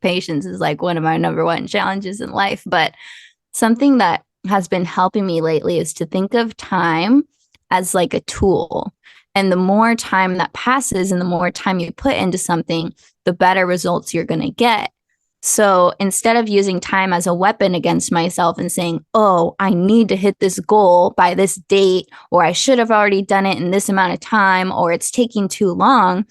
patience is like one of my number one challenges in life. But something that has been helping me lately is to think of time as like a tool. And the more time that passes and the more time you put into something, the better results you're going to get. So instead of using time as a weapon against myself and saying, oh, I need to hit this goal by this date, or I should have already done it in this amount of time, or it's taking too long.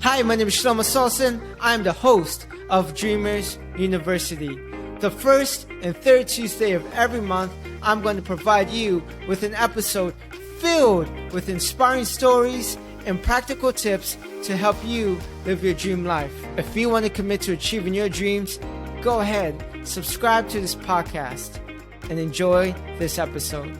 Hi, my name is Shelomo Solson. I'm the host of Dreamers University. The first and third Tuesday of every month, I'm going to provide you with an episode filled with inspiring stories and practical tips to help you live your dream life. If you want to commit to achieving your dreams, go ahead, subscribe to this podcast, and enjoy this episode.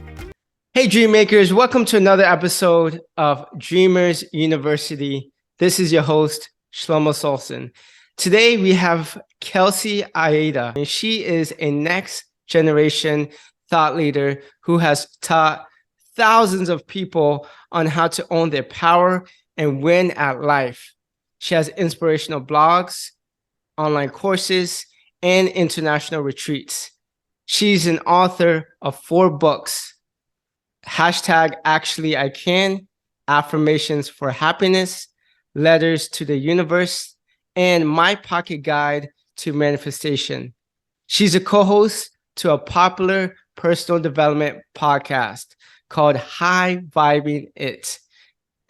Hey, Dream Makers, welcome to another episode of Dreamers University. This is your host, Shelomo Solson. Today, we have Kelsey Aida, and she is a next generation thought leader who has taught thousands of people on how to own their power and win at life. She has inspirational blogs, online courses, and international retreats. She's an author of 4 books, #Actually I Can, Affirmations for Happiness, Letters to the Universe, and My Pocket Guide to Manifestation. She's a co-host to a popular personal development podcast called High Vibing It.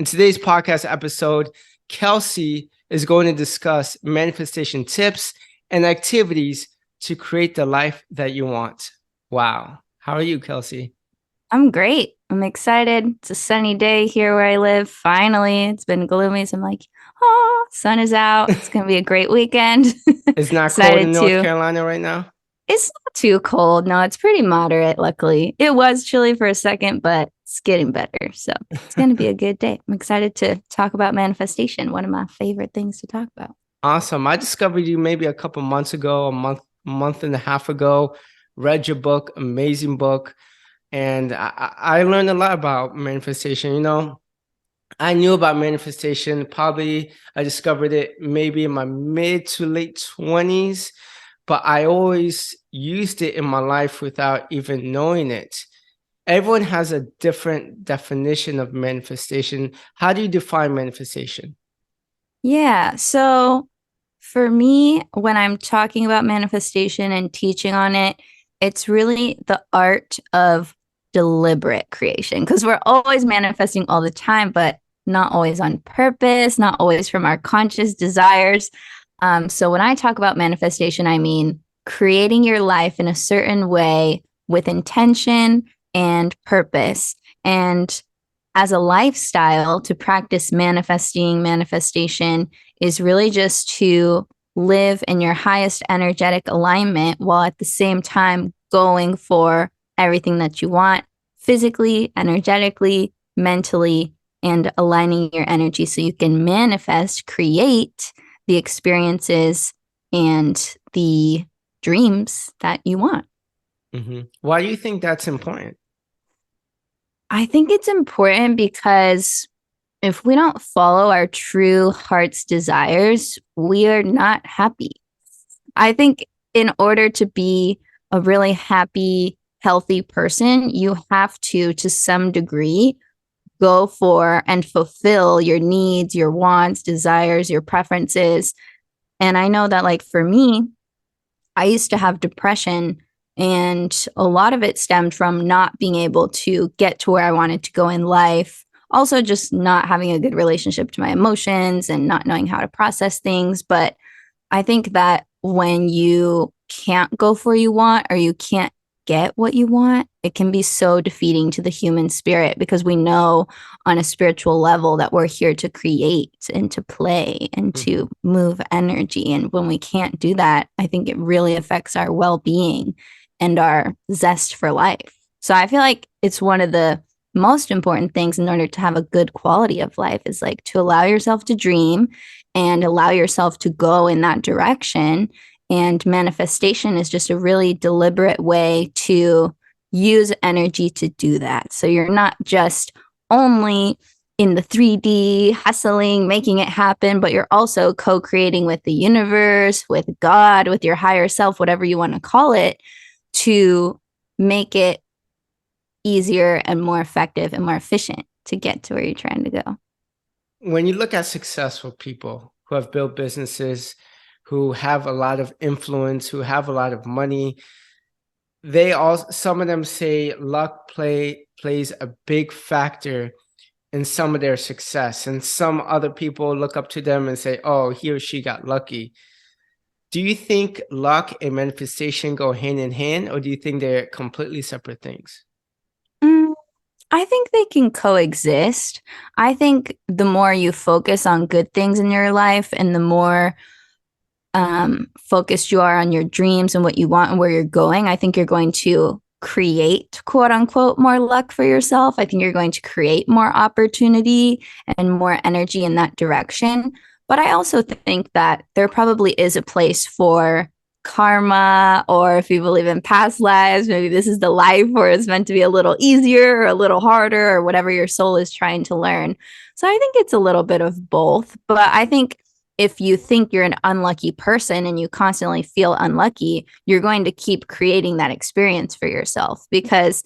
In today's podcast episode, Kelsey is going to discuss manifestation tips and activities to create the life that you want. Wow. How are you, Kelsey? I'm great. I'm excited. It's a sunny day here where I live. Finally, it's been gloomy. So I'm like, oh, sun is out. It's going to be a great weekend. It's not cold in North Carolina right now? It's not too cold. No, it's pretty moderate, luckily. It was chilly for a second, but it's getting better. So it's going to be a good day. I'm excited to talk about manifestation, one of my favorite things to talk about. Awesome. I discovered you maybe a couple months ago, month and a half ago, read your book, amazing book. And I learned a lot about manifestation. You know, I knew about manifestation. Probably I discovered it maybe in my mid to late 20s. But I always used it in my life without even knowing it. Everyone has a different definition of manifestation. How do you define manifestation? Yeah. So for me, when I'm talking about manifestation and teaching on it, it's really the art of deliberate creation, because we're always manifesting all the time, but not always on purpose, not always from our conscious desires. So when I talk about manifestation, I mean creating your life in a certain way with intention and purpose. And as a lifestyle, to practice manifestation is really just to live in your highest energetic alignment while at the same time going for everything that you want physically, energetically, mentally, and aligning your energy so you can manifest, create the experiences and the dreams that you want. Mm-hmm. Why do you think that's important? I think it's important because if we don't follow our true heart's desires, we are not happy. I think in order to be a really happy, healthy person, you have to some degree, go for and fulfill your needs, your wants, desires, your preferences. And I know that, like, for me, I used to have depression, and a lot of it stemmed from not being able to get to where I wanted to go in life. Also, just not having a good relationship to my emotions and not knowing how to process things. But I think that when you can't go for what you want, or you can't get what you want, it can be so defeating to the human spirit, because we know on a spiritual level that we're here to create and to play and to move energy. And when we can't do that, I think it really affects our well-being and our zest for life. So I feel like it's one of the most important things in order to have a good quality of life, is like to allow yourself to dream and allow yourself to go in that direction. And manifestation is just a really deliberate way to use energy to do that. So you're not just only in the 3D, hustling, making it happen, but you're also co-creating with the universe, with God, with your higher self, whatever you want to call it, to make it easier and more effective and more efficient to get to where you're trying to go. When you look at successful people who have built businesses, who have a lot of influence, who have a lot of money, some of them say luck plays a big factor in some of their success. And some other people look up to them and say, oh, he or she got lucky. Do you think luck and manifestation go hand in hand, or do you think they're completely separate things? I think they can coexist. I think the more you focus on good things in your life and the more focused you are on your dreams and what you want and where you're going, I think you're going to create, quote unquote, more luck for yourself. I think you're going to create more opportunity and more energy in that direction. But I also think that there probably is a place for karma, or if you believe in past lives, maybe this is the life where it's meant to be a little easier or a little harder or whatever your soul is trying to learn. So I think it's a little bit of both. But I think if you think you're an unlucky person and you constantly feel unlucky, you're going to keep creating that experience for yourself, because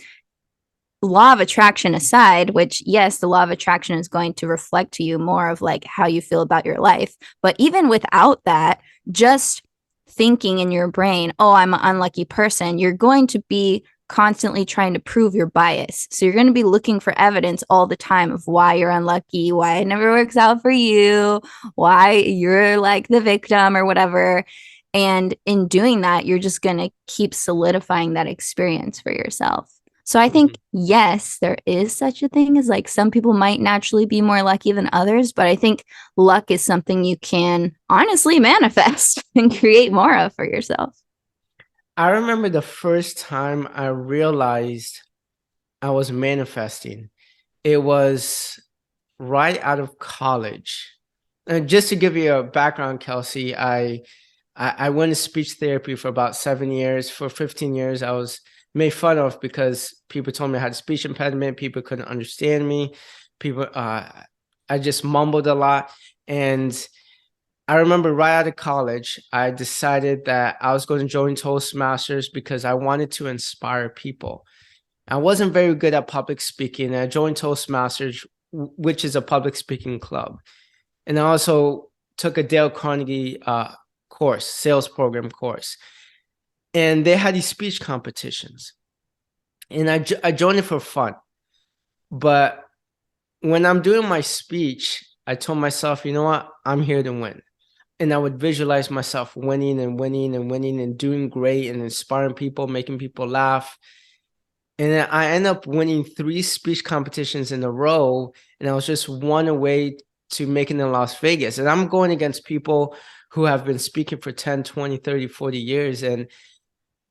law of attraction aside, which yes, the law of attraction is going to reflect to you more of like how you feel about your life. But even without that, just thinking in your brain, oh, I'm an unlucky person, you're going to be constantly trying to prove your bias. So you're going to be looking for evidence all the time of why you're unlucky, why it never works out for you, why you're like the victim or whatever. And in doing that, you're just going to keep solidifying that experience for yourself. So I think, yes, there is such a thing as like some people might naturally be more lucky than others, but I think luck is something you can honestly manifest and create more of for yourself. I remember the first time I realized I was manifesting. It was right out of college. And just to give you a background, Kelsey, I went to speech therapy for about 7 years. For 15 years, I was made fun of because people told me I had a speech impediment. People couldn't understand me. I just mumbled a lot. And I remember right out of college, I decided that I was going to join Toastmasters because I wanted to inspire people. I wasn't very good at public speaking. I joined Toastmasters, which is a public speaking club. And I also took a Dale Carnegie course, sales program course. And they had these speech competitions. And I joined it for fun. But when I'm doing my speech, I told myself, you know what? I'm here to win. And I would visualize myself winning and winning and winning and doing great and inspiring people, making people laugh. And then I ended up winning 3 speech competitions in a row. And I was just one away to making it in Las Vegas. And I'm going against people who have been speaking for 10, 20, 30, 40 years. And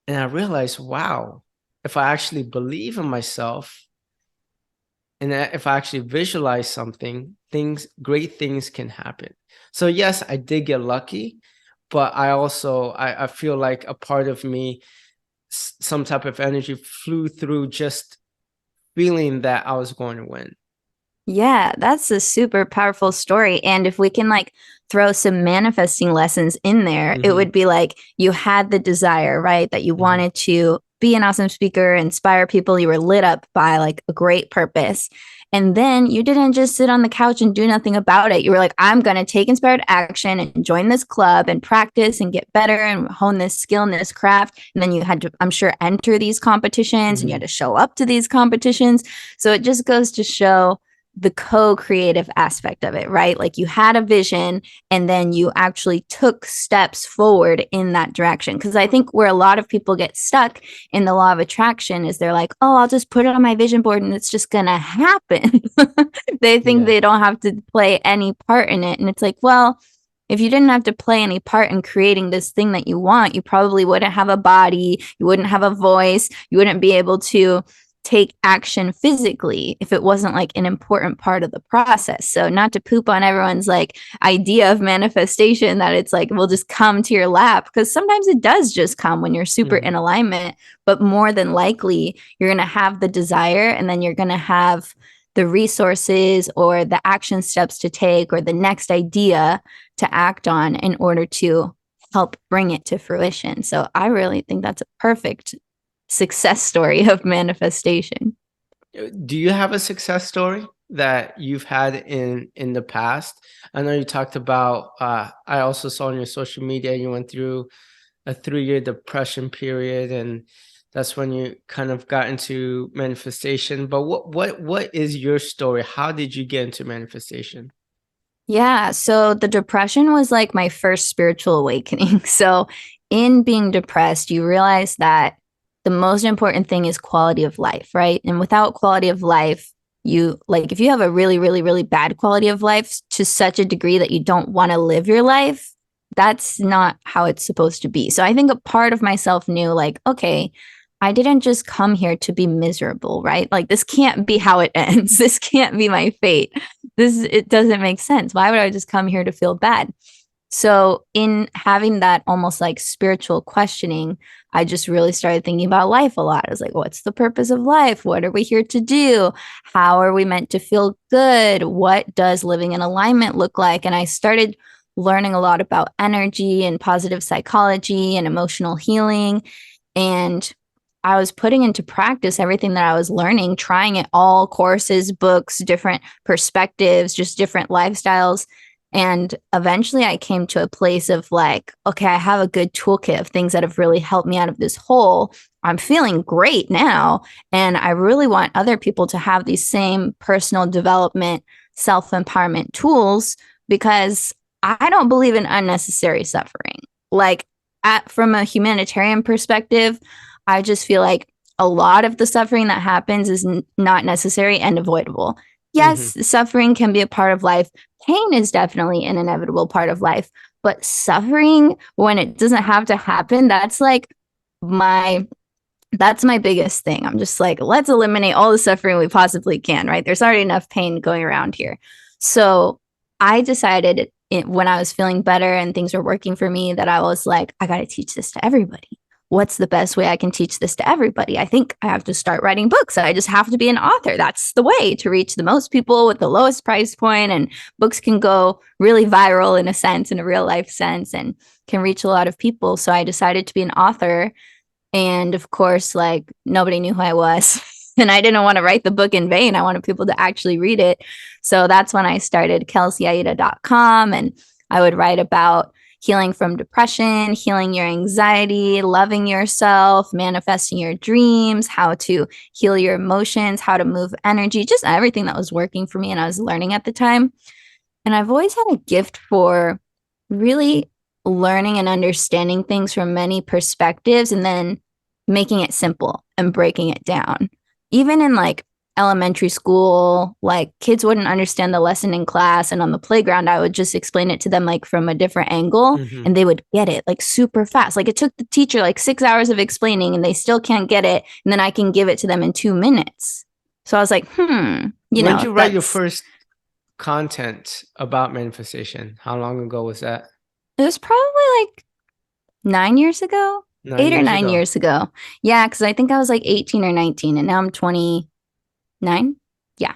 I realized, wow, if I actually believe in myself and if I actually visualize something, great things can happen. So yes, I did get lucky, but I feel like a part of me, some type of energy flew through just feeling that I was going to win. Yeah, that's a super powerful story. And if we can like throw some manifesting lessons in there, it would be like you had the desire, right? That you wanted to be an awesome speaker, inspire people. You were lit up by like a great purpose. And then you didn't just sit on the couch and do nothing about it. You were like, I'm going to take inspired action and join this club and practice and get better and hone this skill and this craft. And then you had to, I'm sure, enter these competitions and you had to show up to these competitions. So it just goes to show the co-creative aspect of it, right? Like you had a vision and then you actually took steps forward in that direction. Because I think where a lot of people get stuck in the law of attraction is they're like, oh, I'll just put it on my vision board and it's just going to happen. They think they don't have to play any part in it. And it's like, well, if you didn't have to play any part in creating this thing that you want, you probably wouldn't have a body, you wouldn't have a voice, you wouldn't be able to take action physically if it wasn't like an important part of the process. So not to poop on everyone's like idea of manifestation that it's like will just come to your lap, because sometimes it does just come when you're super in alignment, but more than likely you're going to have the desire and then you're going to have the resources or the action steps to take or the next idea to act on in order to help bring it to fruition. So I really think that's a perfect success story of manifestation. Do you have a success story that you've had in the past? I know you talked about. I also saw on your social media you went through a 3-year depression period, and that's when you kind of got into manifestation. But what is your story? How did you get into manifestation? Yeah. So the depression was like my first spiritual awakening. So, in being depressed, you realize that the most important thing is quality of life, right? And without quality of life, you like if you have a really, really, really bad quality of life to such a degree that you don't want to live your life, that's not how it's supposed to be. So, I think a part of myself knew, like, okay, I didn't just come here to be miserable, right? Like, this can't be how it ends. This can't be my fate. It doesn't make sense. Why would I just come here to feel bad? So, in having that almost like spiritual questioning, I just really started thinking about life a lot. I was like, what's the purpose of life? What are we here to do? How are we meant to feel good? What does living in alignment look like? And I started learning a lot about energy and positive psychology and emotional healing. And I was putting into practice everything that I was learning, trying it all courses, books, different perspectives, just different lifestyles. And eventually I came to a place of like, okay, I have a good toolkit of things that have really helped me out of this hole. I'm feeling great now. And I really want other people to have these same personal development, self empowerment tools because I don't believe in unnecessary suffering. Like, from a humanitarian perspective, I just feel like a lot of the suffering that happens is not necessary and avoidable. Hmm. Yes, suffering can be a part of life. Pain is definitely an inevitable part of life. But suffering, when it doesn't have to happen, my that's my biggest thing. I'm just like, let's eliminate all the suffering we possibly can, right? There's already enough pain going around here. So I decided when I was feeling better and things were working for me that I was like, I got to teach this to everybody. What's the best way I can teach this to everybody? I think I have to start writing books. I just have to be an author. That's the way to reach the most people with the lowest price point. And books can go really viral in a sense, in a real life sense, and can reach a lot of people. So I decided to be an author. And of course, like nobody knew who I was. And I didn't want to write the book in vain. I wanted people to actually read it. So that's when I started KelseyAida.com. And I would write about healing from depression, healing your anxiety, loving yourself, manifesting your dreams, how to heal your emotions, how to move energy, just everything that was working for me and I was learning at the time. And I've always had a gift for really learning and understanding things from many perspectives and then making it simple and breaking it down. Even in like elementary school, like kids wouldn't understand the lesson in class. And on the playground, I would just explain it to them like from a different angle Hmm. and they would get it like super fast. Like it took the teacher like 6 hours of explaining and they still can't get it. And then I can give it to them in 2 minutes. So I was like, When did you write your that's first content about manifestation? How long ago was that? it was probably like 9 years ago, Nine eight or years nine ago. years ago. Yeah, because I think I was like 18 or 19 and now I'm 29. Yeah.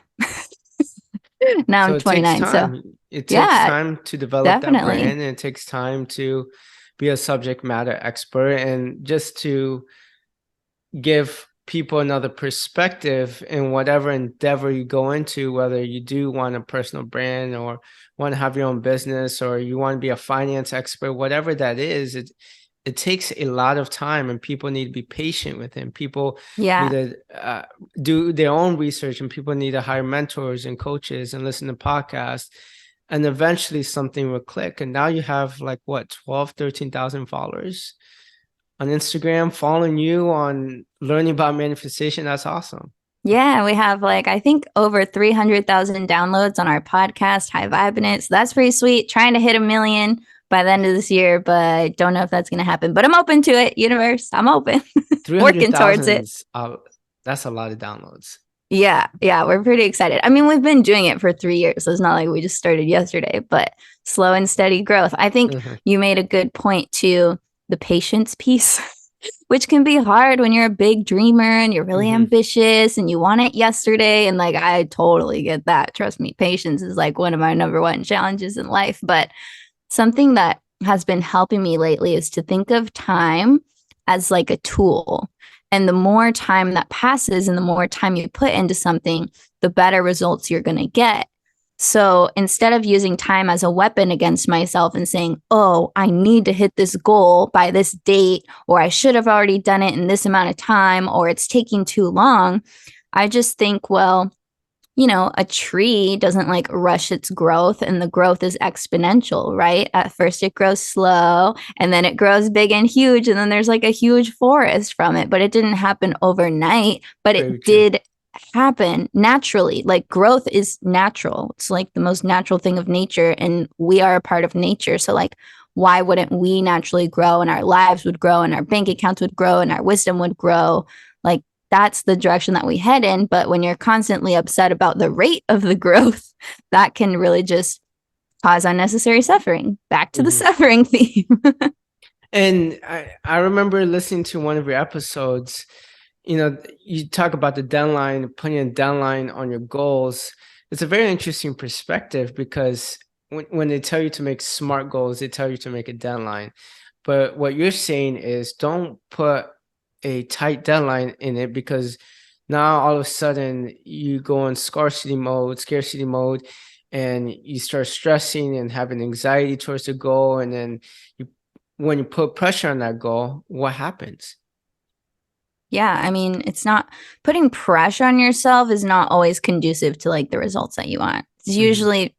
Now So I'm it takes 29. So time. It takes yeah, time to develop that definitely. brand, and it takes time to be a subject matter expert and just to give people another perspective in whatever endeavor you go into, whether you do want a personal brand or want to have your own business or you want to be a finance expert, whatever that is, it takes a lot of time and people need to be patient with him. People need Yeah. to do their own research and people need to hire mentors and coaches and listen to podcasts. And eventually something will click. And now you have like what, 12, 13,000 followers on Instagram, following you on learning about manifestation. That's awesome. Yeah. We have like, I think over 300,000 downloads on our podcast, High Vibing It. So that's pretty sweet. Trying to hit 1 million by the end of this year, but don't know if that's going to happen. But I'm open to it, universe. I'm open, working towards 300,000 it. is that's a lot of downloads. Yeah, yeah, we're pretty excited. I mean, we've been doing it for 3 years, so it's not like we just started yesterday, but slow and steady growth. I think Mhm. you made a good point to the patience piece. which can be hard when you're a big dreamer and you're really Mm-hmm. ambitious and you want it yesterday. And like, I totally get that. Trust me, patience is like one of my number one challenges in life. But something that has been helping me lately is to think of time as like a tool. And the more time that passes and the more time you put into something, the better results you're going to get. So instead of using time as a weapon against myself and saying, oh, I need to hit this goal by this date, or I should have already done it in this amount of time, or it's taking too long, I just think, well, a tree doesn't like rush its growth and the growth is exponential, right? At first it grows slow and then it grows big and huge. And then there's like a huge forest from it, but it didn't happen overnight, but Very it true. did happen naturally. Like growth is natural. It's like the most natural thing of nature. And we are a part of nature. So like, why wouldn't we naturally grow and our lives would grow and our bank accounts would grow and our wisdom would grow? Like, that's the direction that we head in. But when you're constantly upset about the rate of the growth, that can really just cause unnecessary suffering. Back to the Mm-hmm. suffering theme. And I remember listening to one of your episodes. You talk about the deadline, putting a deadline on your goals. It's a very interesting perspective because when they tell you to make smart goals, they tell you to make a deadline. But what you're saying is don't put a tight deadline in it, because now all of a sudden you go in scarcity mode, and you start stressing and having anxiety towards the goal. And then when you put pressure on that goal, what happens? Yeah, I mean, it's not putting pressure on yourself is not always conducive to like the results that you want. It's Mm-hmm. usually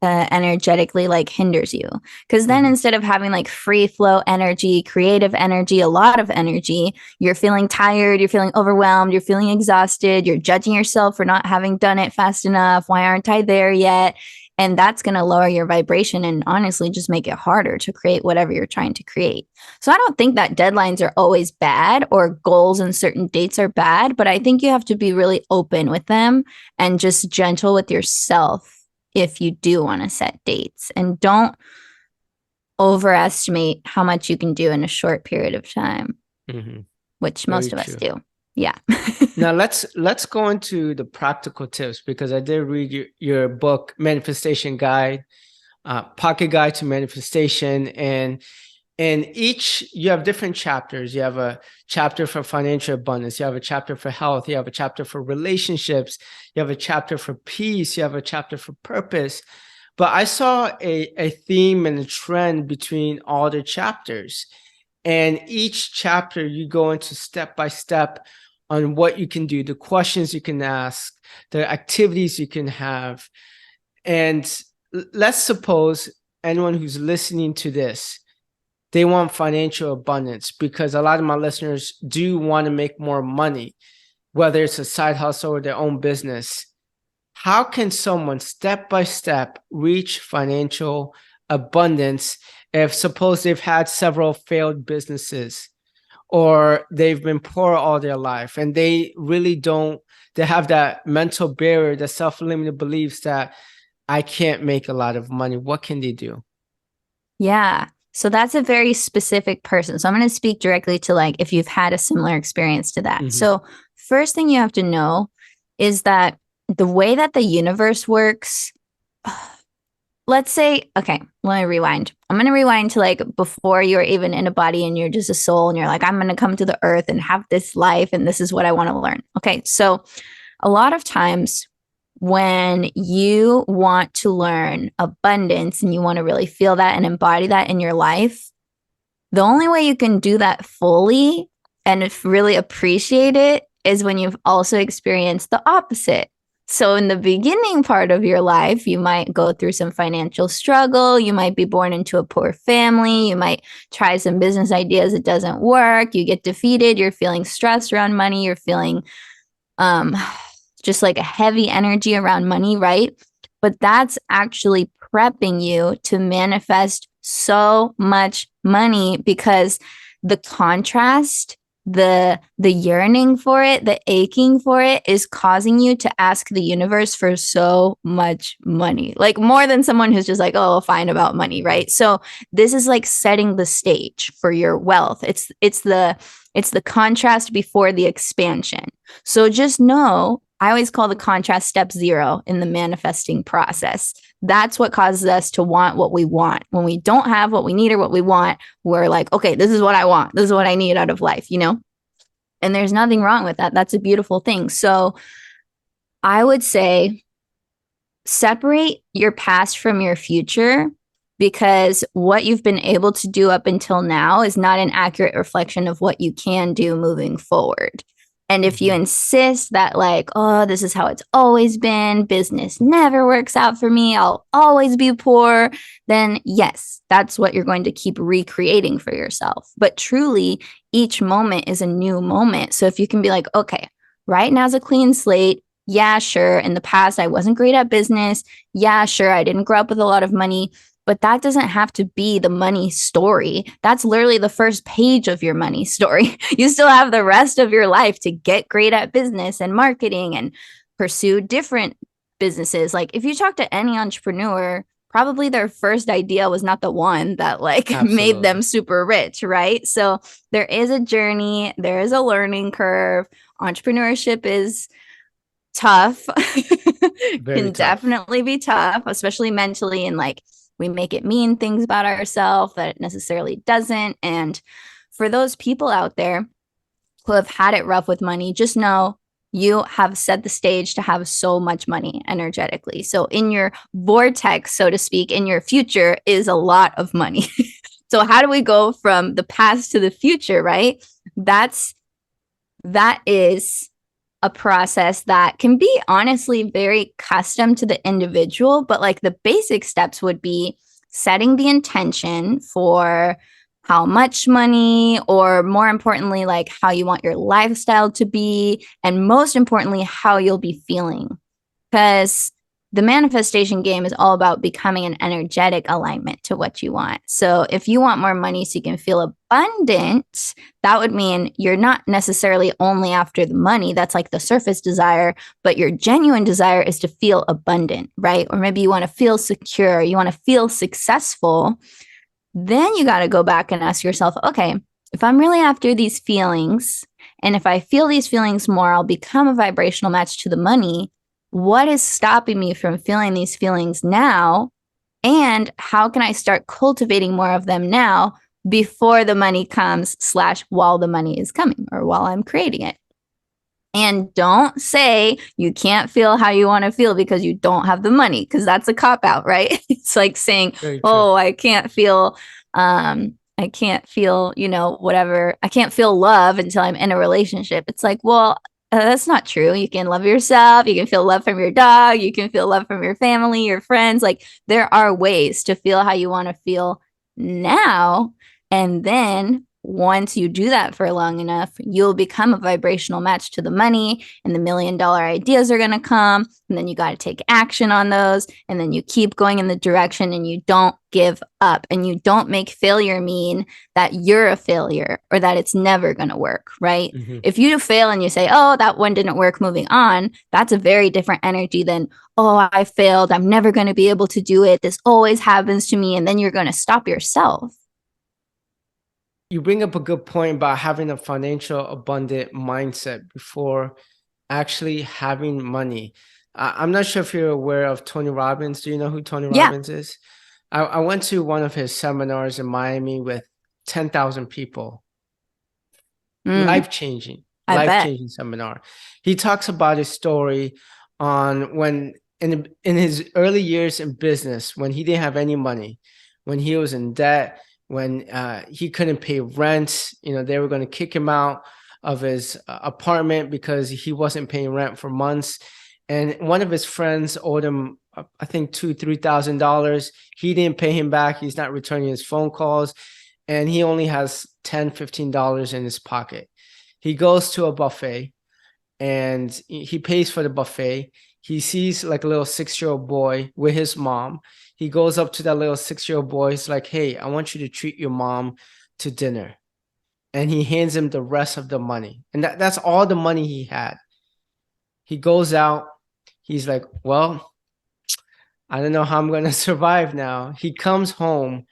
energetically like hinders you, because then Mm-hmm. instead of having like free flow energy, creative energy, a lot of energy, you're feeling tired, you're feeling overwhelmed, you're feeling exhausted, you're judging yourself for not having done it fast enough. Why aren't I there yet? And that's going to lower your vibration and honestly just make it harder to create whatever you're trying to create. So I don't think that deadlines are always bad or goals and certain dates are bad, but I think you have to be really open with them and just gentle with yourself if you do want to set dates, and don't overestimate how much you can do in a short period of time, Mm-hmm. which Very most of us true. do. Yeah. Now let's go into the practical tips, because I did read your book, Manifestation Guide, Pocket Guide to Manifestation. And each, you have different chapters. You have a chapter for financial abundance, you have a chapter for health, you have a chapter for relationships, you have a chapter for peace, you have a chapter for purpose. But I saw a theme and a trend between all the chapters. And each chapter you go into step by step on what you can do, the questions you can ask, the activities you can have. And let's suppose anyone who's listening to this, they want financial abundance, because a lot of my listeners do want to make more money, whether it's a side hustle or their own business. How can someone step by step reach financial abundance if suppose they've had several failed businesses, or they've been poor all their life, and they really don't, they have that mental barrier, the self-limiting beliefs that I can't make a lot of money? What can they do? Yeah. So that's a very specific person. So I'm going to speak directly to like if you've had a similar experience to that. Mm-hmm. So, first thing you have to know is that the way that the universe works, let's say, okay, let me rewind. I'm going to rewind to like before you're even in a body and you're just a soul and you're like, I'm going to come to the earth and have this life and this is what I want to learn. Okay. So, a lot of times when you want to learn abundance and you want to really feel that and embody that in your life, the only way you can do that fully and really appreciate it is when you've also experienced the opposite. So, in the beginning part of your life, you might go through some financial struggle. You might be born into a poor family. You might try some business ideas. It doesn't work. You get defeated. You're feeling stressed around money. You're feeling um, just like a heavy energy around money, right? But that's actually prepping you to manifest so much money, because the contrast the yearning for it, the aching for it is causing you to ask the universe for so much money. Like more than someone who's just like, oh, fine about money, right? So this is like setting the stage for your wealth. It's the contrast before the expansion. So just know, I always call the contrast step 0 in the manifesting process. That's what causes us to want what we want. When we don't have what we need or what we want, we're like, okay, this is what I want. This is what I need out of life, you know? And there's nothing wrong with that. That's a beautiful thing. So I would say separate your past from your future, because what you've been able to do up until now is not an accurate reflection of what you can do moving forward. And if you insist that, like, oh, this is how it's always been, business never works out for me, I'll always be poor, then yes, that's what you're going to keep recreating for yourself. But truly, each moment is a new moment. So if you can be like, okay, right now's a clean slate. Yeah, sure. In the past, I wasn't great at business. Yeah, sure. I didn't grow up with a lot of money. But that doesn't have to be the money story. That's literally the first page of your money story. You still have the rest of your life to get great at business and marketing and pursue different businesses. Like if you talk to any entrepreneur, probably their first idea was not the one that like made them super rich, right? So there is a journey, there is a learning curve. Entrepreneurship is tough. Can definitely be tough, especially mentally, and like we make it mean things about ourselves that it necessarily doesn't. And for those people out there who have had it rough with money, just know you have set the stage to have so much money energetically. So in your vortex, so to speak, in your future is a lot of money. So how do we go from the past to the future, right? That is a process that can be honestly very custom to the individual, but like the basic steps would be setting the intention for how much money, or more importantly, like how you want your lifestyle to be, and most importantly, how you'll be feeling. Because the manifestation game is all about becoming an energetic alignment to what you want. So if you want more money so you can feel abundant, that would mean you're not necessarily only after the money. That's like the surface desire, but your genuine desire is to feel abundant, right? Or maybe you want to feel secure, you want to feel successful. Then you got to go back and ask yourself, okay, if I'm really after these feelings, and if I feel these feelings more, I'll become a vibrational match to the money. What is stopping me from feeling these feelings now? And how can I start cultivating more of them now before the money comes / while the money is coming, or while I'm creating it? And don't say you can't feel how you want to feel because you don't have the money, because that's a cop out, right? It's like saying, oh, I can't feel, you know, whatever. I can't feel love until I'm in a relationship. It's like, well, that's not true. You can love yourself. You can feel love from your dog. You can feel love from your family, your friends. Like there are ways to feel how you want to feel now. And then once you do that for long enough, you'll become a vibrational match to the money, and the $1 million ideas are going to come. And then you got to take action on those. And then you keep going in the direction, and you don't give up, and you don't make failure mean that you're a failure or that it's never going to work, right? If you fail and you say, oh, that one didn't work, moving on, that's a very different energy than, oh, I failed, I'm never going to be able to do it, this always happens to me. And then you're going to stop yourself. You bring up a good point about having a financial abundant mindset before actually having money. I'm not sure if you're aware of Tony Robbins. Do you know who Tony Robbins is? I went to one of his seminars in Miami with 10,000 people. Life-changing seminar. He talks about his story on when in his early years in business, when he didn't have any money, when he was in debt, when he couldn't pay rent. You know, they were going to kick him out of his apartment because he wasn't paying rent for months. And one of his friends owed him, I think, $2,000-$3,000. He didn't pay him back. He's not returning his phone calls. And he only has $10-$15 in his pocket. He goes to a buffet and he pays for the buffet. He sees like a little 6-year-old boy with his mom. He goes up to that little 6-year-old boy. He's like, hey, I want you to treat your mom to dinner. and he hands him the rest of the money. And that's all the money he had. He goes out. He's like, well, I don't know how I'm going to survive now. He comes home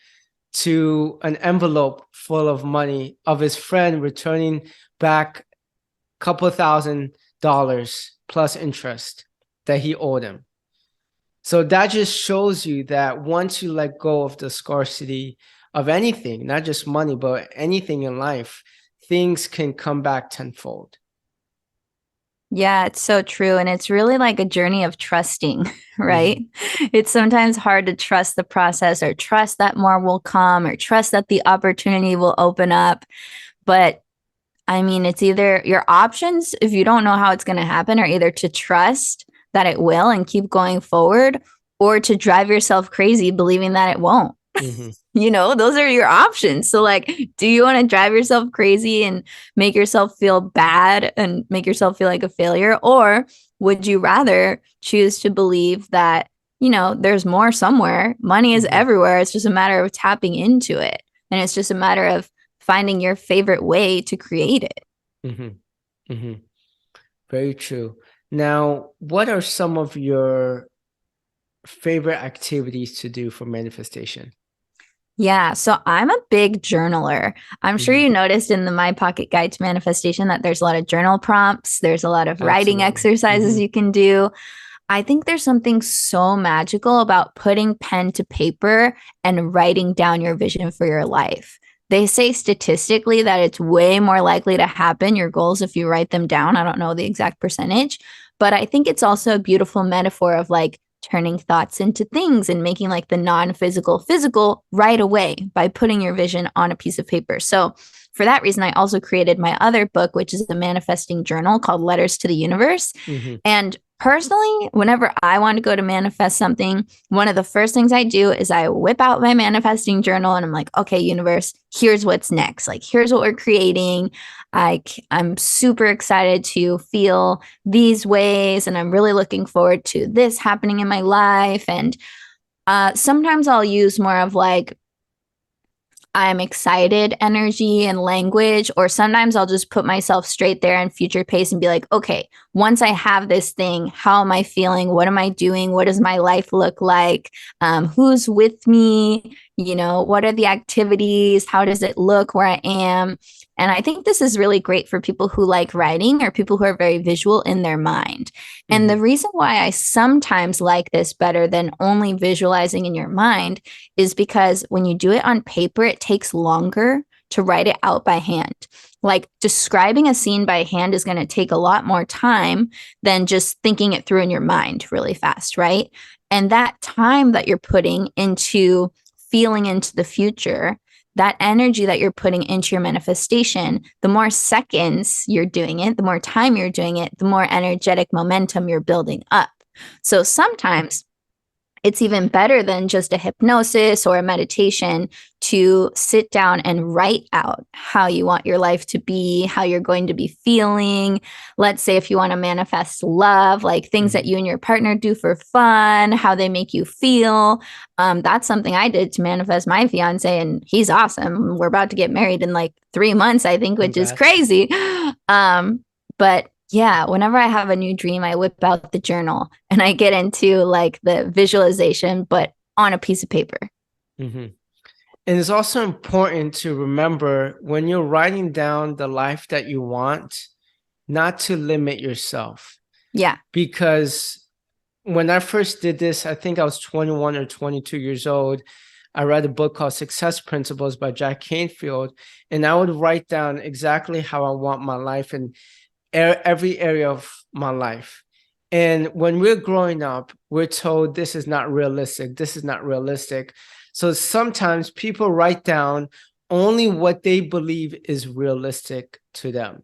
to an envelope full of money of his friend returning back a couple $1,000 plus interest that he owed him. So that just shows you that once you let go of the scarcity of anything, not just money, but anything in life, things can come back tenfold. Yeah, it's so true. And it's really like a journey of trusting, right? It's sometimes hard to trust the process or trust that more will come or trust that the opportunity will open up. But I mean, it's either your options, if you don't know how it's going to happen, are either to trust that it will and keep going forward or to drive yourself crazy believing that it won't. Mm-hmm. Those are your options. So, like, do you want to drive yourself crazy and make yourself feel bad and make yourself feel like a failure? Or would you rather choose to believe that, there's more somewhere? Money is everywhere. It's just a matter of tapping into it. And it's just a matter of finding your favorite way to create it. Mm-hmm. Mm-hmm. Very true. Now, what are some of your favorite activities to do for manifestation? Yeah, so I'm a big journaler. I'm sure you noticed in the My Pocket Guide to Manifestation that there's a lot of journal prompts, there's a lot of writing exercises you can do. I think there's something so magical about putting pen to paper and writing down your vision for your life. They say statistically that it's way more likely to happen, your goals, if you write them down. I don't know the exact percentage, but I think it's also a beautiful metaphor of like turning thoughts into things and making like the non-physical physical right away by putting your vision on a piece of paper. So for that reason, I also created my other book, which is a manifesting journal called Letters to the Universe. And personally, whenever I want to go to manifest something, one of the first things I do is I whip out my manifesting journal and I'm like, okay, universe, here's what's next. Like, here's what we're creating. I'm super excited to feel these ways, and I'm really looking forward to this happening in my life. And sometimes I'll use more of like, I'm excited energy and language, or sometimes I'll just put myself straight there in future pace and be like, okay, once I have this thing, how am I feeling? What am I doing? What does my life look like? Who's with me? What are the activities? How does it look where I am? And I think this is really great for people who like writing or people who are very visual in their mind. And the reason why I sometimes like this better than only visualizing in your mind is because when you do it on paper, it takes longer to write it out by hand. Like describing a scene by hand is going to take a lot more time than just thinking it through in your mind really fast, right? And that time that you're putting into feeling into the future, that energy that you're putting into your manifestation, the more seconds you're doing it, the more time you're doing it, the more energetic momentum you're building up. So sometimes it's even better than just a hypnosis or a meditation to sit down and write out how you want your life to be, how you're going to be feeling. Let's say if you want to manifest love, like things that you and your partner do for fun, how they make you feel. That's something I did to manifest my fiance, and he's awesome. We're about to get married in like 3 months, I think, which is crazy. But yeah, whenever I have a new dream, I whip out the journal and I get into like the visualization, but on a piece of paper. And it's also important to remember when you're writing down the life that you want, not to limit yourself. Yeah. Because when I first did this, I think I was 21 or 22 years old. I read a book called Success Principles by Jack Canfield, and I would write down exactly how I want my life and every area of my life. And when we're growing up, we're told this is not realistic. This is not realistic. So sometimes people write down only what they believe is realistic to them.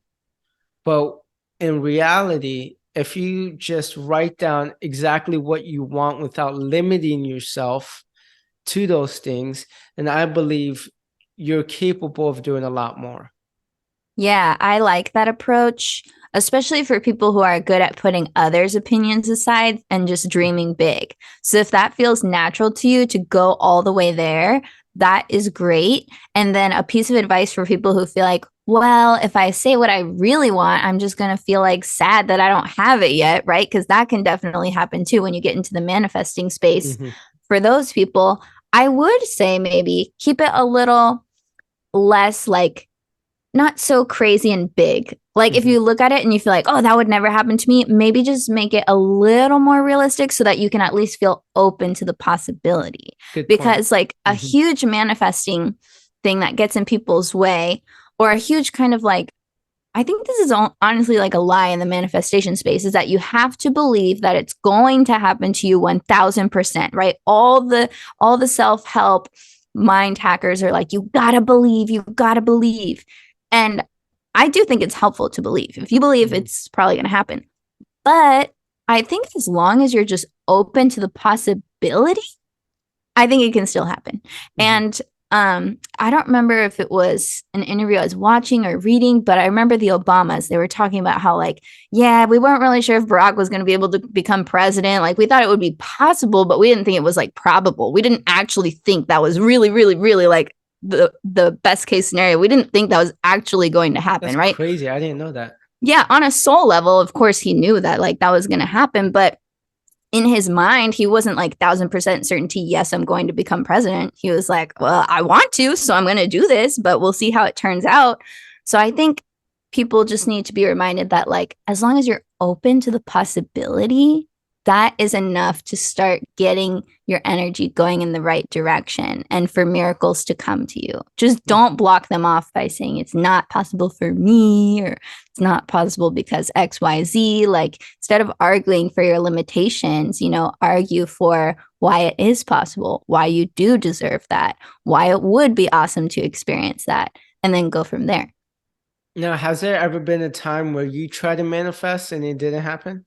But in reality, if you just write down exactly what you want without limiting yourself to those things, then I believe you're capable of doing a lot more. Yeah, I like that approach, especially for people who are good at putting others' opinions aside and just dreaming big. So if that feels natural to you to go all the way there, that is great. And then a piece of advice for people who feel like, well, if I say what I really want, I'm just going to feel like sad that I don't have it yet, right? Because that can definitely happen too when you get into the manifesting space. Mm-hmm. For those people, I would say maybe keep it a little less like not so crazy and big. Like if Mm-hmm. you look at it and you feel like, oh, that would never happen to me, maybe just make it a little more realistic so that you can at least feel open to the possibility. Good point. Because like a Mm-hmm. huge manifesting thing that gets in people's way, or a huge kind of like, I think this is honestly like a lie in the manifestation space, is that you have to believe that it's going to happen to you 1000%, right? All the self-help mind hackers are like, you gotta believe, you gotta believe. And I do think it's helpful to believe. If you believe, Mm-hmm. it's probably going to happen. But I think as long as you're just open to the possibility, I think it can still happen. Mm-hmm. And I don't remember if it was an interview I was watching or reading, but I remember the Obamas. They were talking about how, like, yeah, we weren't really sure if Barack was going to be able to become president. Like, we thought it would be possible, but we didn't think it was like probable. We didn't actually think that was really, really, really like the best case scenario. We didn't think that was actually going to happen, That's right? crazy. I didn't know that. Yeah, on a soul level, of course, he knew that like that was going to happen, but in his mind, he wasn't like 1000% certainty. Yes, I'm going to become president. He was like, well, I want to, so I'm going to do this, but we'll see how it turns out. So I think people just need to be reminded that, like, as long as you're open to the possibility, that is enough to start getting your energy going in the right direction and for miracles to come to you. Just don't block them off by saying it's not possible for me or it's not possible because XYZ. Like, instead of arguing for your limitations, argue for why it is possible, why you do deserve that, why it would be awesome to experience that, and then go from there. Now, has there ever been a time where you tried to manifest and it didn't happen?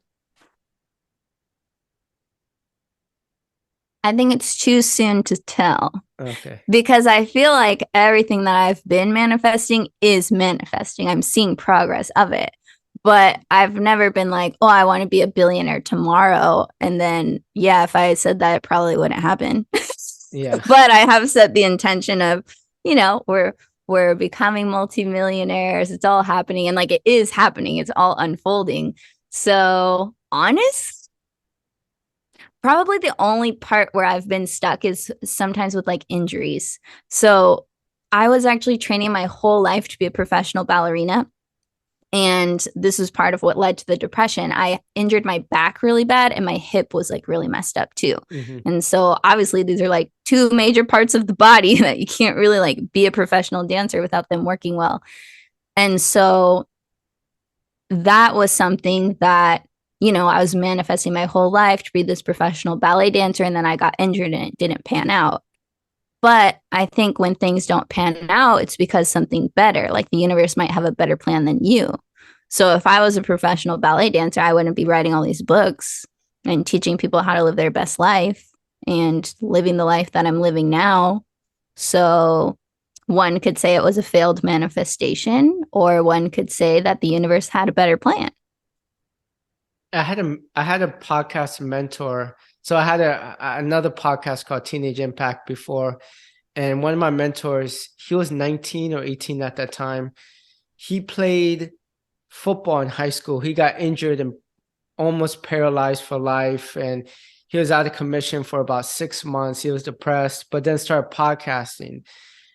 I think it's too soon to tell Okay. because I feel like everything that I've been manifesting is manifesting. I'm seeing progress of it. But I've never been like, oh, I want to be a billionaire tomorrow. And then, yeah, if I had said that, it probably wouldn't happen. Yeah. But I have set the intention of, we're becoming multimillionaires. It's all happening. And like it is happening. It's all unfolding. So honest, probably the only part where I've been stuck is sometimes with like injuries. So I was actually training my whole life to be a professional ballerina. And this was part of what led to the depression. I injured my back really bad and my hip was like really messed up too. Mm-hmm. And so obviously these are like two major parts of the body that you can't really like be a professional dancer without them working well. And so that was something that, I was manifesting my whole life to be this professional ballet dancer. And then I got injured and it didn't pan out. But I think when things don't pan out, it's because something better, like the universe might have a better plan than you. So if I was a professional ballet dancer, I wouldn't be writing all these books and teaching people how to live their best life and living the life that I'm living now. So one could say it was a failed manifestation, or one could say that the universe had a better plan. I had a podcast mentor. So I had another podcast called Teenage Impact before, and one of my mentors, he was 19 or 18 at that time. He played football in high school. He got injured and almost paralyzed for life, and he was out of commission for about 6 months. He was depressed, but then started podcasting,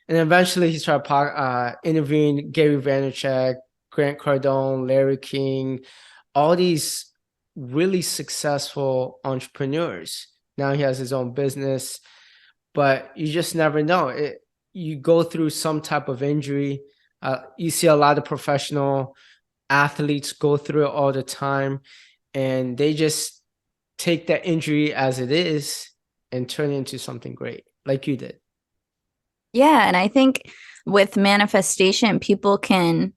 and eventually he started interviewing Gary Vaynerchuk, Grant Cardone, Larry King, all these really successful entrepreneurs. Now he has his own business, but you just never know. You go through some type of injury. You see a lot of professional athletes go through it all the time, and they just take that injury as it is and turn it into something great, like you did. Yeah. And I think with manifestation, people can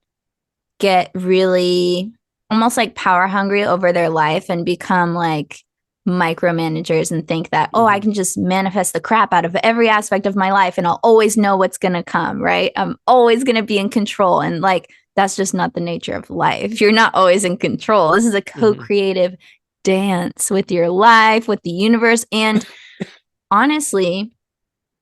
get really almost like power hungry over their life and become like micromanagers and think that, oh, I can just manifest the crap out of every aspect of my life and I'll always know what's going to come, right? I'm always going to be in control. And like, that's just not the nature of life. You're not always in control. This is a co-creative dance with your life, with the universe. And honestly,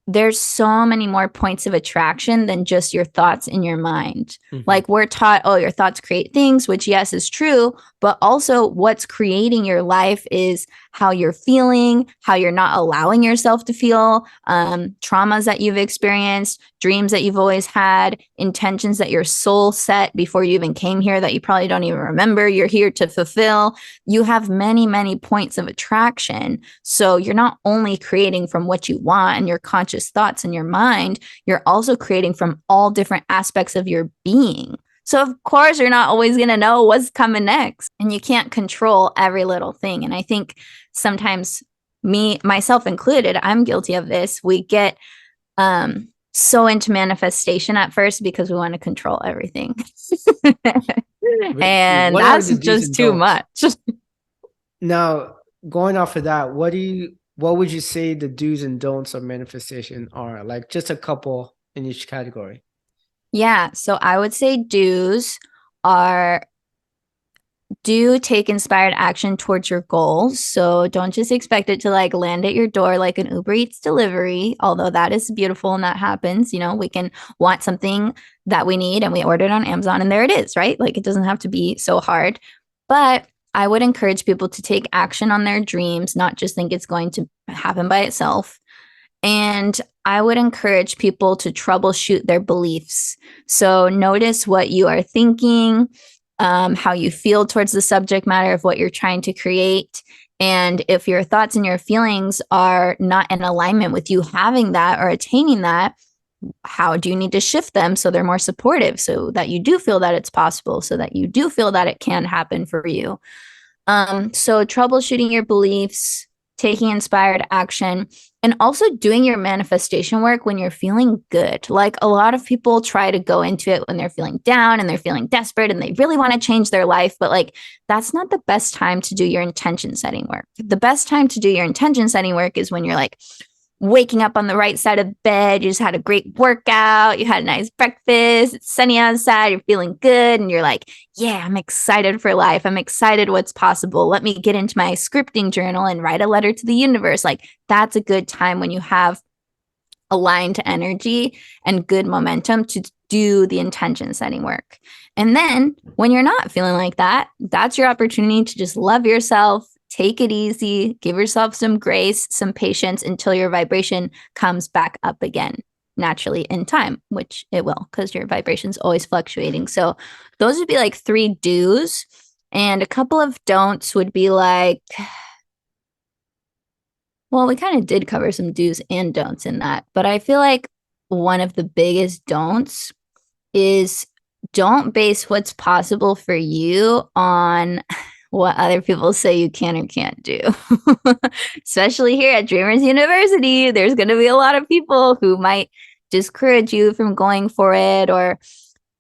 there's so many more points of attraction than just your thoughts in your mind. Mm-hmm. Like we're taught, oh, your thoughts create things, which yes is true, but also what's creating your life is how you're feeling, how you're not allowing yourself to feel, traumas that you've experienced, dreams that you've always had, intentions that your soul set before you even came here that you probably don't even remember you're here to fulfill. You have many, many points of attraction. So you're not only creating from what you want and your conscious thoughts in your mind, you're also creating from all different aspects of your being. So of course you're not always going to know what's coming next, and you can't control every little thing. And I think sometimes me, myself included, I'm guilty of this. We get so into manifestation at first because we want to control everything. And What are the that's do's just and too don'ts? much. Now, going off of that, what would you say the do's and don'ts of manifestation are? Like just a couple in each category. Yeah. So I would say do's are do take inspired action towards your goals. So don't just expect it to like land at your door like an Uber Eats delivery, although that is beautiful and that happens. You know, we can want something that we need and we order it on Amazon and there it is, right? Like it doesn't have to be so hard. But I would encourage people to take action on their dreams, not just think it's going to happen by itself. And I would encourage people to troubleshoot their beliefs. So notice what you are thinking, how you feel towards the subject matter of what you're trying to create. And if your thoughts and your feelings are not in alignment with you having that or attaining that, how do you need to shift them so they're more supportive, so that you do feel that it's possible, so that you do feel that it can happen for you? So troubleshooting your beliefs, taking inspired action, and also doing your manifestation work when you're feeling good. Like a lot of people try to go into it when they're feeling down and they're feeling desperate and they really want to change their life. But like, that's not the best time to do your intention setting work. The best time to do your intention setting work is when you're like waking up on the right side of bed, you just had a great workout, you had a nice breakfast, it's sunny outside, you're feeling good, and you're like, yeah, I'm excited for life. I'm excited what's possible. Let me get into my scripting journal and write a letter to the universe. Like that's a good time when you have aligned energy and good momentum to do the intention setting work. And then when you're not feeling like that, that's your opportunity to just love yourself, take it easy, give yourself some grace, some patience until your vibration comes back up again naturally in time, which it will because your vibration's always fluctuating. So those would be like 3 do's. And a couple of don'ts would be like, well, we kind of did cover some do's and don'ts in that, but I feel like one of the biggest don'ts is don't base what's possible for you on what other people say you can or can't do. Especially here at Dreamers University, there's going to be a lot of people who might discourage you from going for it, or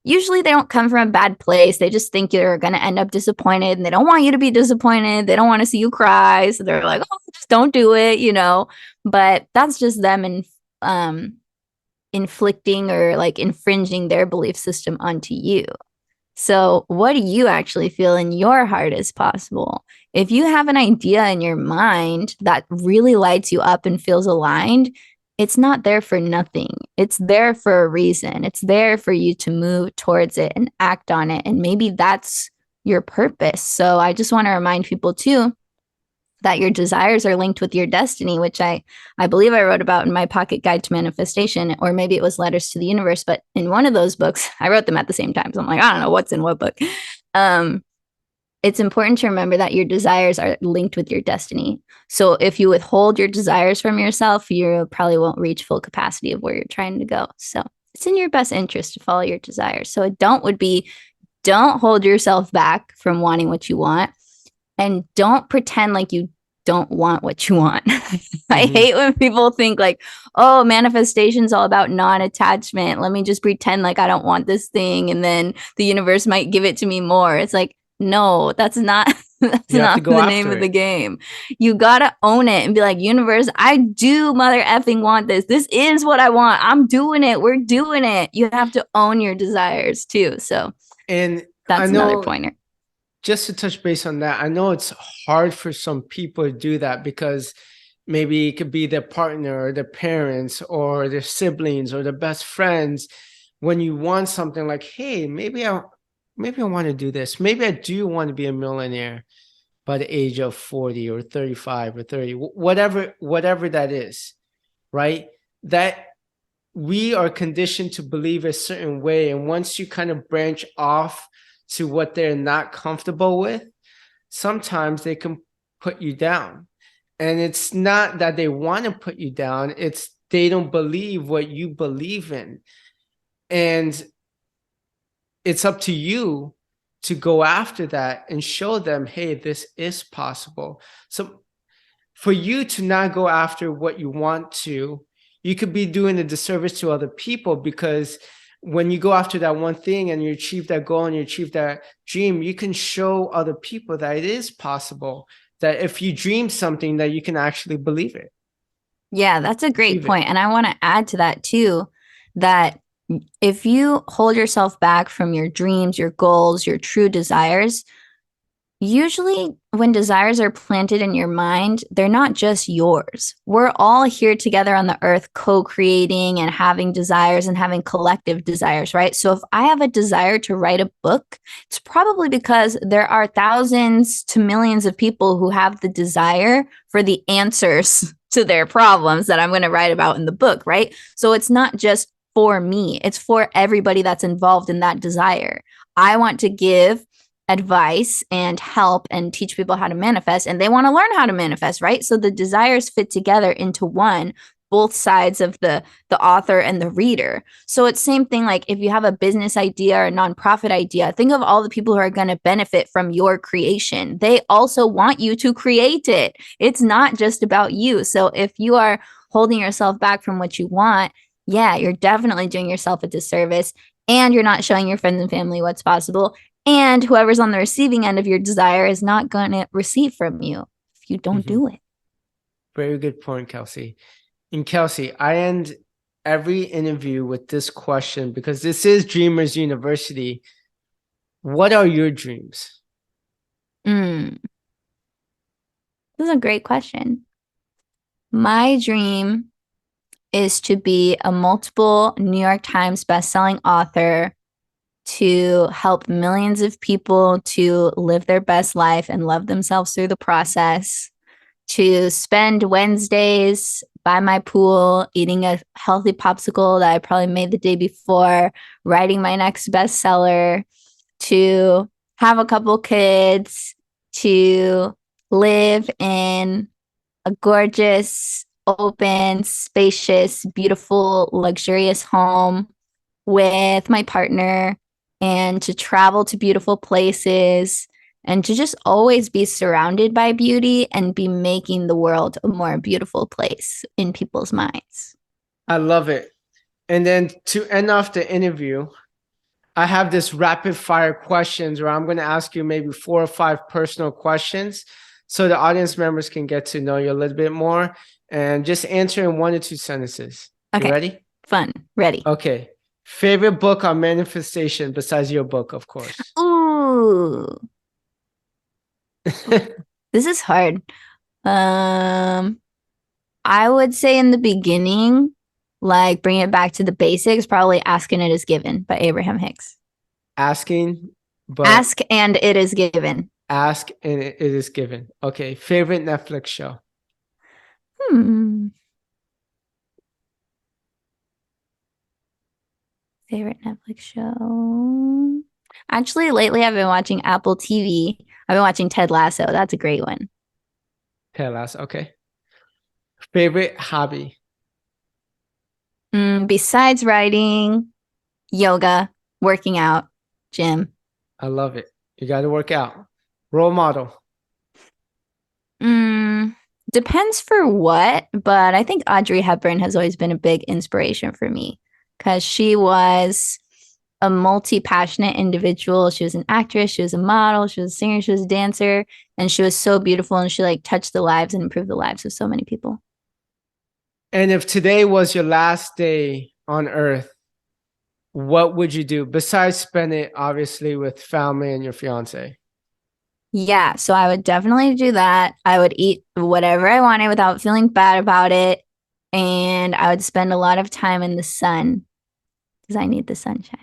usually they don't come from a bad place. They just think you're going to end up disappointed and they don't want you to be disappointed. They don't want to see you cry. So they're like, oh, just don't do it, you know. But that's just them inflicting or like infringing their belief system onto you. So, what do you actually feel in your heart is possible? If you have an idea in your mind that really lights you up and feels aligned, it's not there for nothing. It's there for a reason. It's there for you to move towards it and act on it. And maybe that's your purpose. So, I just want to remind people too that your desires are linked with your destiny, which I believe I wrote about in my Pocket Guide to Manifestation, or maybe it was Letters to the Universe. But in one of those books, I wrote them at the same time. So I'm like, I don't know what's in what book. It's important to remember that your desires are linked with your destiny. So if you withhold your desires from yourself, you probably won't reach full capacity of where you're trying to go. So it's in your best interest to follow your desires. So a don't would be, don't hold yourself back from wanting what you want. And don't pretend like you don't want what you want. I hate when people think like, oh, manifestation's all about non-attachment. Let me just pretend like I don't want this thing and then the universe might give it to me more. It's like, no, that's not the name of the game. You gotta own it and be like, universe, I do mother effing want this. This is what I want. I'm doing it. We're doing it. You have to own your desires too. So and that's another pointer. Just to touch base on that, I know it's hard for some people to do that because Maybe it could be their partner or their parents or their siblings or their best friends. When you want something like, hey, maybe I want to do this. Maybe I do want to be a millionaire by the age of 40 or 35 or 30, whatever that is, right? That we are conditioned to believe a certain way. And once you kind of branch off to what they're not comfortable with, sometimes they can put you down. And it's not that they want to put you down, it's they don't believe what you believe in. And it's up to you to go after that and show them, hey, this is possible. So for you to not go after what you want to, you could be doing a disservice to other people, because when you go after that one thing and you achieve that goal and you achieve that dream, you can show other people that it is possible, that if you dream something, that you can actually believe it. Yeah, that's a great Achieve it. point. And I want to add to that too, that if you hold yourself back from your dreams, your goals, your true desires, usually when desires are planted in your mind, they're not just yours. We're all here together on the earth, co-creating and having desires and having collective desires, right? So if I have a desire to write a book, it's probably because there are thousands to millions of people who have the desire for the answers to their problems that I'm going to write about in the book, right? So it's not just for me, it's for everybody that's involved in that desire. I want to give advice and help and teach people how to manifest, and they want to learn how to manifest, right? So the desires fit together into one, both sides of the author and the reader. So it's same thing, like if you have a business idea or a nonprofit idea, think of all the people who are going to benefit from your creation. They also want you to create it. It's not just about you. So if you are holding yourself back from what you want, yeah, you're definitely doing yourself a disservice, and you're not showing your friends and family what's possible. And whoever's on the receiving end of your desire is not going to receive from you if you don't do it. Very good point, Kelsey. And Kelsey, I end every interview with this question because this is Dreamers University. What are your dreams? This is a great question. My dream is to be a multiple New York Times bestselling author, to help millions of people to live their best life and love themselves through the process, to spend Wednesdays by my pool eating a healthy popsicle that I probably made the day before, writing my next bestseller, to have a couple kids, to live in a gorgeous, open, spacious, beautiful, luxurious home with my partner, and to travel to beautiful places, and to just always be surrounded by beauty and be making the world a more beautiful place in people's minds. I love it. And then to end off the interview, I have this rapid fire questions where I'm going to ask you maybe 4 or 5 personal questions so the audience members can get to know you a little bit more, and just answer in 1 or 2 sentences. Okay. You ready? Fun. Ready. Okay. Favorite book on manifestation besides your book, of course. Ooh. This is hard. I would say in the beginning, like bring it back to the basics, probably Asking It Is Given by Abraham Hicks. Asking, but Ask and it is given. ask and it is given. Okay. Favorite Netflix show? Favorite Netflix show? Actually, lately I've been watching Apple TV. I've been watching Ted Lasso. That's a great one. Ted Lasso. Okay. Favorite hobby? Besides writing, yoga, working out, gym. I love it. You got to work out. Role model? Depends for what, but I think Audrey Hepburn has always been a big inspiration for me, because she was a multi-passionate individual. She was an actress, she was a model, she was a singer, she was a dancer, and she was so beautiful, and she like touched the lives and improved the lives of so many people. And if today was your last day on earth, what would you do besides spend it obviously with family and your fiance? Yeah, so I would definitely do that. I would eat whatever I wanted without feeling bad about it. And I would spend a lot of time in the sun because I need the sunshine.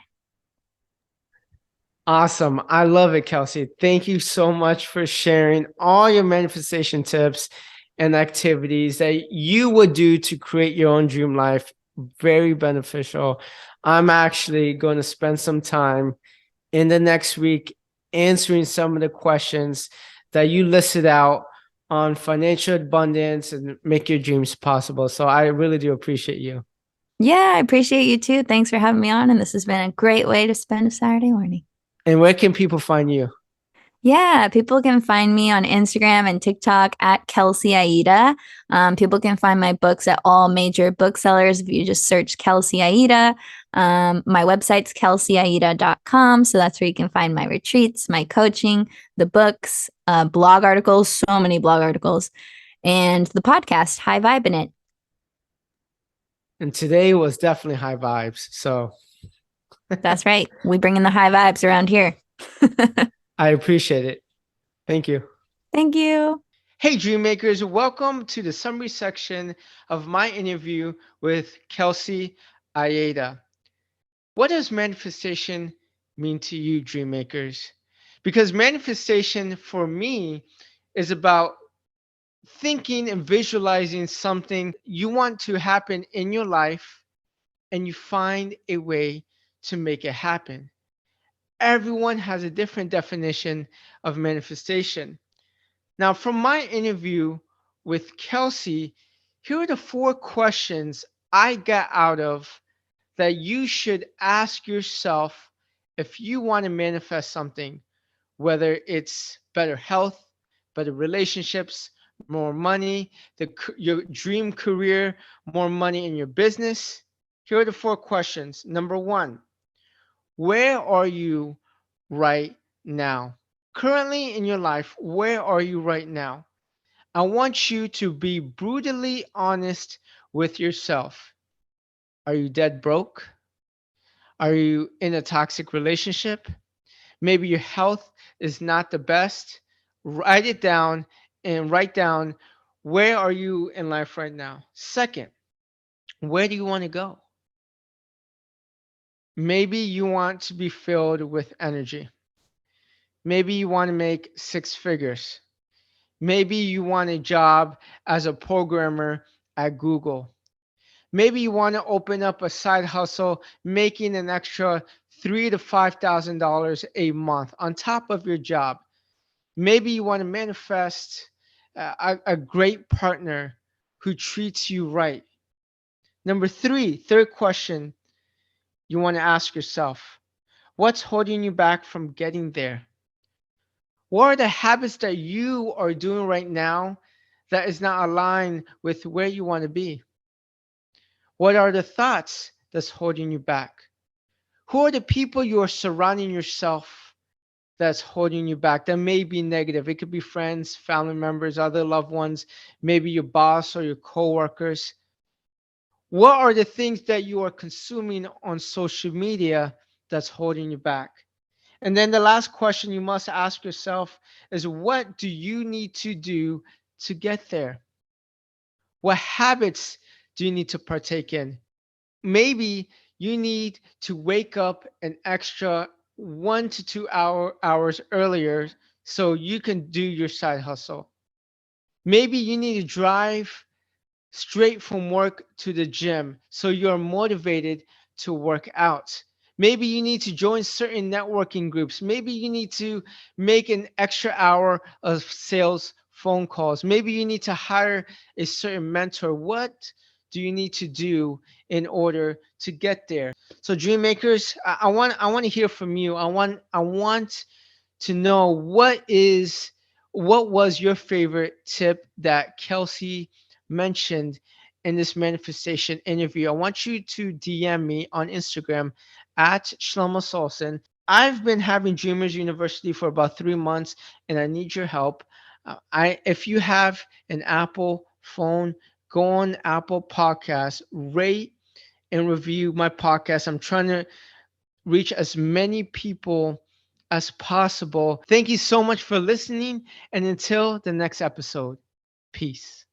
Awesome. I love it, Kelsey. Thank you so much for sharing all your manifestation tips and activities that you would do to create your own dream life. Very beneficial. I'm actually going to spend some time in the next week answering some of the questions that you listed out on financial abundance and make your dreams possible. So I really do appreciate you. Yeah, I appreciate you too. Thanks for having me on. And this has been a great way to spend a Saturday morning. And where can people find you? Yeah, people can find me on Instagram and TikTok at Kelsey Aida. People can find my books at all major booksellers if you just search Kelsey Aida. My website's KelseyAida.com. So that's where you can find my retreats, my coaching, the books, blog articles, so many blog articles, and the podcast, High Vibe in It. And today was definitely high vibes. So That's right. We bring in the high vibes around here. I appreciate it. Thank you. Thank you. Hey, Dreammakers, welcome to the summary section of my interview with Kelsey Aida. What does manifestation mean to you, Dreammakers? Because manifestation for me is about thinking and visualizing something you want to happen in your life and you find a way to make it happen. Everyone has a different definition of manifestation. Now, from my interview with Kelsey, here are the 4 questions I got out of that you should ask yourself if you want to manifest something, whether it's better health, better relationships, more money, your dream career, more money in your business. Here are the 4 questions. Number 1, where are you right now? Currently in your life, where are you right now? I want you to be brutally honest with yourself. Are you dead broke? Are you in a toxic relationship? Maybe your health is not the best. Write it down and write down, where are you in life right now? Second, where do you want to go? Maybe you want to be filled with energy. Maybe you want to make 6 figures. Maybe you want a job as a programmer at Google. Maybe you want to open up a side hustle, making an extra $3,000 to $5,000 a month on top of your job. Maybe you want to manifest a great partner who treats you right. Number 3, third question you want to ask yourself: what's holding you back from getting there? What are the habits that you are doing right now that is not aligned with where you want to be? What are the thoughts that's holding you back? Who are the people you are surrounding yourself that's holding you back that may be negative? It could be friends, family members, other loved ones, maybe your boss or your coworkers. What are the things that you are consuming on social media that's holding you back? And then the last question you must ask yourself is, what do you need to do to get there? What habits do you need to partake in? Maybe you need to wake up an extra 1 to 2 hours earlier so you can do your side hustle. Maybe you need to drive straight from work to the gym so you're motivated to work out. Maybe you need to join certain networking groups. Maybe you need to make an extra hour of sales phone calls. Maybe you need to hire a certain mentor. What do you need to do in order to get there? So dream makers, I want to hear from you. I want to know what was your favorite tip that Kelsey mentioned in this manifestation interview. I want you to DM me on Instagram at Shelomo Solson. I've been having Dreamers University for about 3 months, and I need your help. If you have an Apple phone, go on Apple Podcasts, rate and review my podcast. I'm trying to reach as many people as possible. Thank you so much for listening, and until the next episode, peace.